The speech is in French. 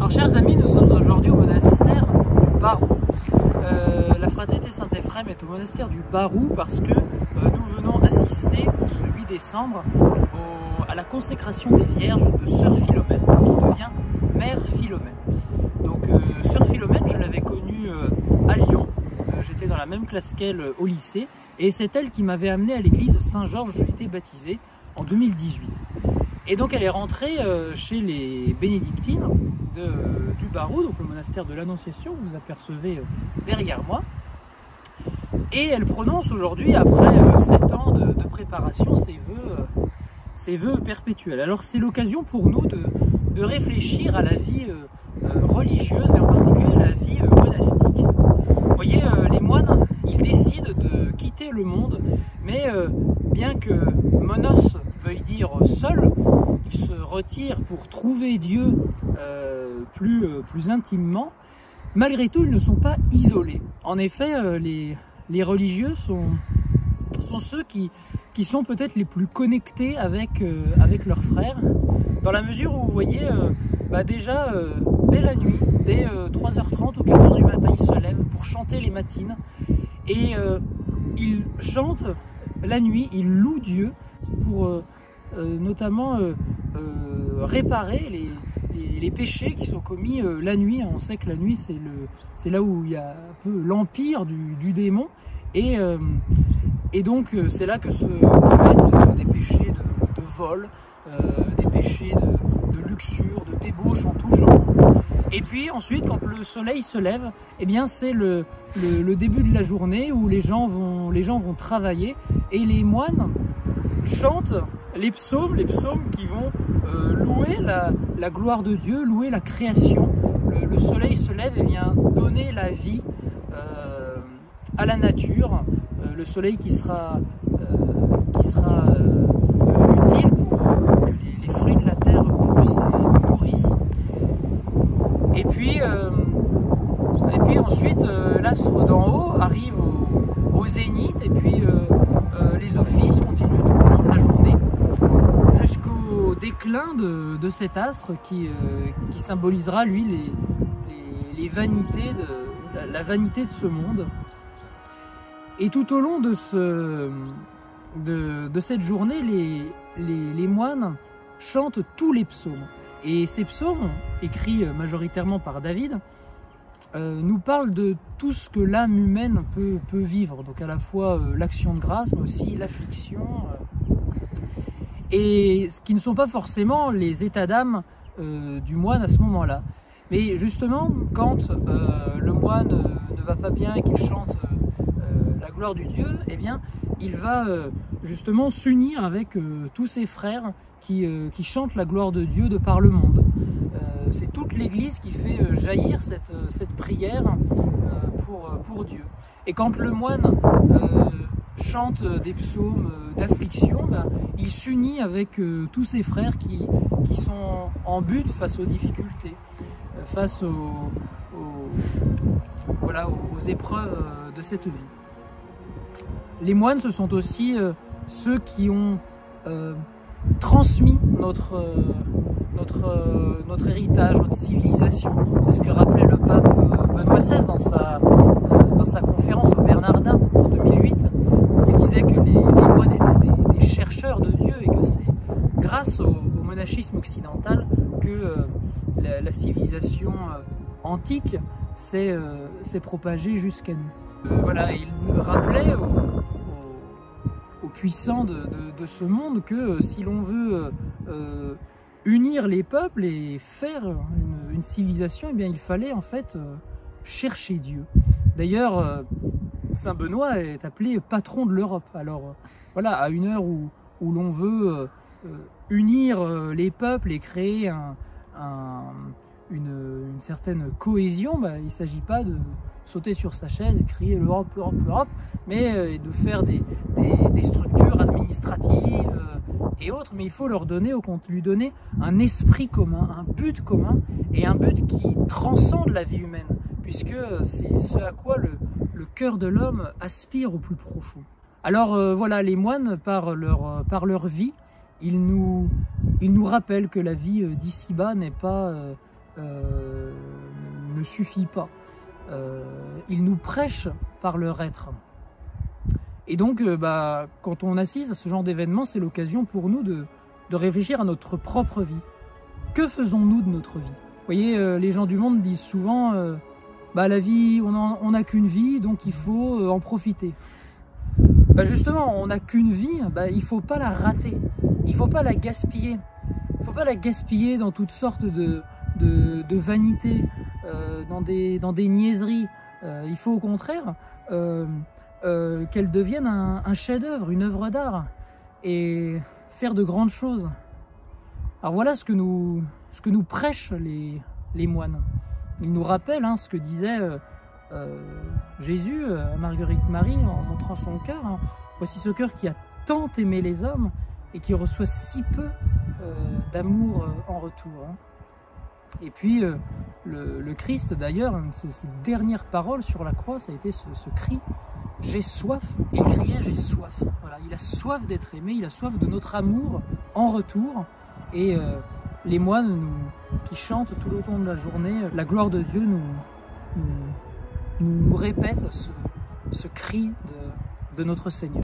Alors chers amis, nous sommes aujourd'hui au monastère du Barou. La fraternité Saint-Ephrem est au monastère du Barou parce que nous venons assister pour ce 8 décembre à la consécration des Vierges de Sœur Philomène, qui devient Mère Philomène. Donc Sœur Philomène, je l'avais connue à Lyon, j'étais dans la même classe qu'elle au lycée, et c'est elle qui m'avait amené à l'église Saint-Georges, j'ai été baptisé en 2018. Et donc elle est rentrée chez les bénédictines du Barou, donc le monastère de l'Annonciation, vous apercevez derrière moi. Et elle prononce aujourd'hui, après 7 ans de préparation, ses vœux perpétuels. Alors c'est l'occasion pour nous de réfléchir à la vie religieuse et en particulier à la vie monastique. Vous voyez, les moines, ils décident de quitter le monde, mais bien que monos veuille dire seul, ils se retirent pour trouver Dieu plus intimement. Malgré tout, ils ne sont pas isolés. En effet, les religieux sont ceux qui sont peut-être les plus connectés avec leurs frères, dans la mesure où, vous voyez, déjà, dès la nuit, dès 3h30 ou 4h du matin, ils se lèvent pour chanter les matines, et ils chantent la nuit, ils louent Dieu pour notamment réparer les péchés qui sont commis la nuit. On sait que la nuit, c'est là où il y a un peu l'empire du démon, et donc c'est là que se commettent des péchés de vol, des péchés de luxure, de débauche en tout genre. Et puis ensuite, quand le soleil se lève, eh bien c'est le début de la journée où les gens vont travailler, et les moines chantent les psaumes qui vont louer la gloire de Dieu, louer la création. Le soleil se lève et vient donner la vie à la nature, le soleil qui sera utile pour que les fruits de la terre poussent et nourrissent. Et puis ensuite, l'astre d'en haut arrive au zénith, et puis les offices continuent tout le long de la journée, jusqu'au déclin de cet astre qui symbolisera, lui, les vanités, la vanité de ce monde. Et tout au long de cette journée, les moines chantent tous les psaumes. Et ces psaumes, écrits majoritairement par David, nous parlent de tout ce que l'âme humaine peut vivre. Donc à la fois l'action de grâce, mais aussi l'affliction. Et ce qui ne sont pas forcément les états d'âme du moine à ce moment-là. Mais justement, quand le moine ne va pas bien et qu'il chante la gloire du Dieu, eh bien, il va justement s'unir avec tous ses frères qui chantent la gloire de Dieu de par le monde. C'est toute l'Église qui fait jaillir cette prière pour Dieu. Et quand le moine chante des psaumes d'affliction, il s'unit avec tous ses frères qui sont en butte face aux difficultés, face aux épreuves de cette vie. Les moines, ce sont aussi ceux qui ont transmis notre héritage, notre civilisation. C'est ce que rappelait le pape Benoît XVI dans sa conférence au Bernardin en 2008. Il disait que les moines étaient des chercheurs de Dieu, et que c'est grâce au monachisme occidental que la civilisation antique s'est propagée jusqu'à nous. Voilà, il rappelait aux puissants de ce monde que si l'on veut unir les peuples et faire une civilisation, eh bien il fallait en fait chercher Dieu. D'ailleurs, Saint Benoît est appelé patron de l'Europe. Alors voilà, à une heure où l'on veut unir les peuples et créer une certaine cohésion, il ne s'agit pas de sauter sur sa chaise et crier l'Europe, l'Europe, l'Europe, mais de faire des structures administratives et autres, mais il faut lui donner un esprit commun, un but commun, et un but qui transcende la vie humaine, puisque c'est ce à quoi le cœur de l'homme aspire au plus profond. Alors voilà, les moines, par leur vie, ils nous rappellent que la vie d'ici-bas n'est pas ne suffit pas. Ils nous prêchent par leur être. Et donc, quand on assiste à ce genre d'événement, c'est l'occasion pour nous de réfléchir à notre propre vie. Que faisons-nous de notre vie? Vous voyez, les gens du monde disent souvent la vie, on n'a qu'une vie, donc il faut en profiter. Justement, on n'a qu'une vie, il ne faut pas la rater, il ne faut pas la gaspiller. Il ne faut pas la gaspiller dans toutes sortes de vanités, dans des niaiseries. Il faut au contraire qu'elle devienne un chef-d'œuvre, une œuvre d'art, et faire de grandes choses. Alors voilà ce que nous prêchent les moines. Ils nous rappellent ce que disait Jésus à Marguerite Marie en montrant son cœur. Voici ce cœur qui a tant aimé les hommes et qui reçoit si peu d'amour en retour. Et puis le Christ d'ailleurs, ses dernières paroles sur la croix, ça a été ce cri « J'ai soif ». Il criait « J'ai soif ». Voilà, il a soif d'être aimé, il a soif de notre amour en retour. Et les moines qui chantent tout au long de la journée, la gloire de Dieu nous répètent ce cri de notre Seigneur.